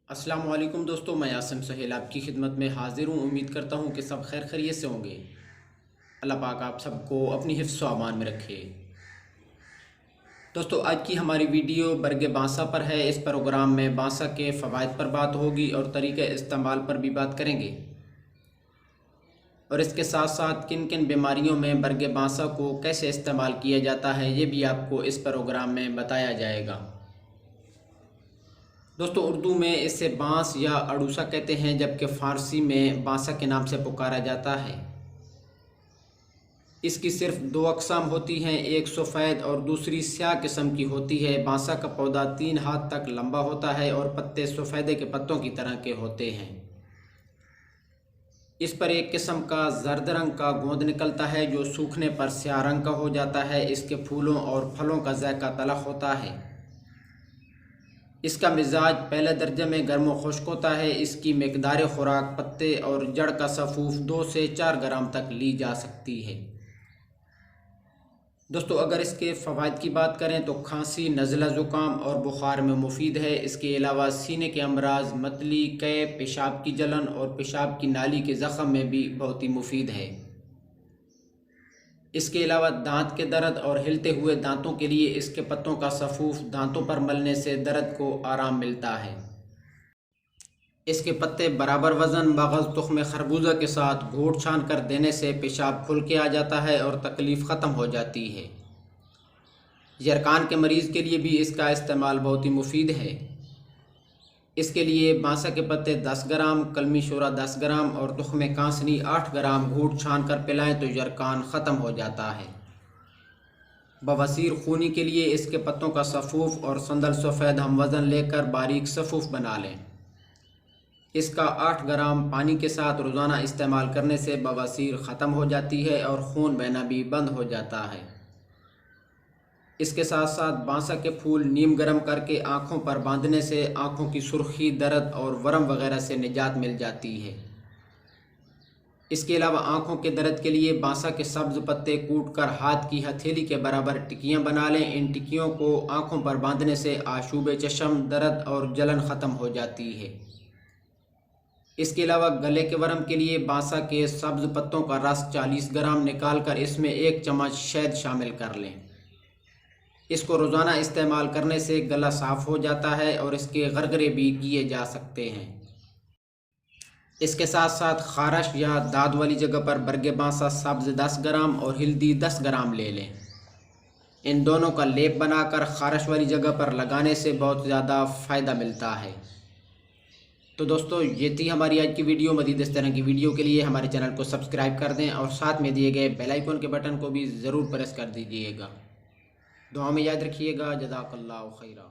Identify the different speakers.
Speaker 1: अस्सलाम वालेकुम दोस्तों, मैं आसिम सहेल आपकी खिदमत में हाजिर हूँ। उम्मीद करता हूँ कि सब खैर खैरियत से होंगे। अल्लाह पाक आप सबको अपनी हिफ्ज़ व अमान में रखे। दोस्तों, आज की हमारी वीडियो बरगे बांसा पर है। इस प्रोग्राम में बांसा के फ़वाइद पर बात होगी और तरीक़े इस्तेमाल पर भी बात करेंगे, और इसके साथ साथ किन किन बीमारियों में बरगे बांसा को कैसे इस्तेमाल किया जाता है ये भी आपको इस प्रोग्राम में बताया जाएगा। दोस्तों, उर्दू में इसे बांस या अड़ूसा कहते हैं, जबकि फ़ारसी में बांसा के नाम से पुकारा जाता है। इसकी सिर्फ दो अक़साम होती हैं, एक सफ़ेद और दूसरी स्याह किस्म की होती है। बांसा का पौधा 3 हाथ तक लंबा होता है और पत्ते सफ़ेदे के पत्तों की तरह के होते हैं। इस पर एक किस्म का जर्द रंग का गोंद निकलता है जो सूखने पर स्याह रंग का हो जाता है। इसके फूलों और फलों का ज़ायका तलख़ होता है। इसका मिजाज पहले दर्जे में गर्म व खुश्क होता है। इसकी मकदार खुराक पत्ते और जड़ का सफ़ूफ 2 से 4 ग्राम तक ली जा सकती है। दोस्तों, अगर इसके फ़वाइद की बात करें तो खांसी, नज़ला, ज़ुकाम और बुखार में मुफीद है। इसके अलावा सीने के अमराज, मतली, कै, पेशाब की जलन और पेशाब की नाली के ज़ख़म में भी बहुत ही मुफीद है। इसके अलावा दांत के दर्द और हिलते हुए दांतों के लिए इसके पत्तों का सफ़ूफ दांतों पर मलने से दर्द को आराम मिलता है। इसके पत्ते बराबर वज़न मगज़ तुख्म खरबूजा के साथ घोट छान कर देने से पेशाब खुल के आ जाता है और तकलीफ़ ख़त्म हो जाती है। यरकान के मरीज़ के लिए भी इसका इस्तेमाल बहुत ही मुफीद है। इसके लिए बांसा के पत्ते 10 ग्राम, कलमी शोरा 10 ग्राम और तुख्म कांसनी 8 ग्राम घूट छान कर पिलाएं तो यरकान ख़त्म हो जाता है। बवासीर खूनी के लिए इसके पत्तों का सफ़ूफ और संदल सफ़ेद हम वज़न लेकर बारीक सफ़ूफ बना लें। इसका 8 ग्राम पानी के साथ रोज़ाना इस्तेमाल करने से बवासीर ख़त्म हो जाती है और खून बहना भी बंद हो जाता है। इसके साथ साथ बांसा के फूल नीम गर्म करके आँखों पर बांधने से आँखों की सुर्खी, दर्द और वरम वगैरह से निजात मिल जाती है। इसके अलावा आँखों के दर्द के लिए बांसा के सब्ज़ पत्ते कूटकर हाथ की हथेली के बराबर टिकियाँ बना लें। इन टिकियों को आँखों पर बांधने से आशूब चश्म, दर्द और जलन ख़त्म हो जाती है। इसके अलावा गले के वरम के लिए बांसा के सब्ज़ पत्तों का रस 40 ग्राम निकाल कर इसमें 1 चम्मच शहद शामिल कर लें। इसको रोज़ाना इस्तेमाल करने से गला साफ़ हो जाता है और इसके गरगरे भी किए जा सकते हैं। इसके साथ साथ ख़ारश या दाद वाली जगह पर बरगे बांसा सब्ज़ 10 ग्राम और हिल्दी 10 ग्राम ले लें। इन दोनों का लेप बनाकर ख़ारश वाली जगह पर लगाने से बहुत ज़्यादा फ़ायदा मिलता है। तो दोस्तों, ये थी हमारी आज की वीडियो। मज़ीद इस तरह की वीडियो के लिए हमारे चैनल को सब्सक्राइब कर दें और साथ में दिए गए बेल आइकन के बटन को भी ज़रूर प्रेस कर दीजिएगा। दुआ में याद रखिएगा। जज़ाकल्लाहु खैरा।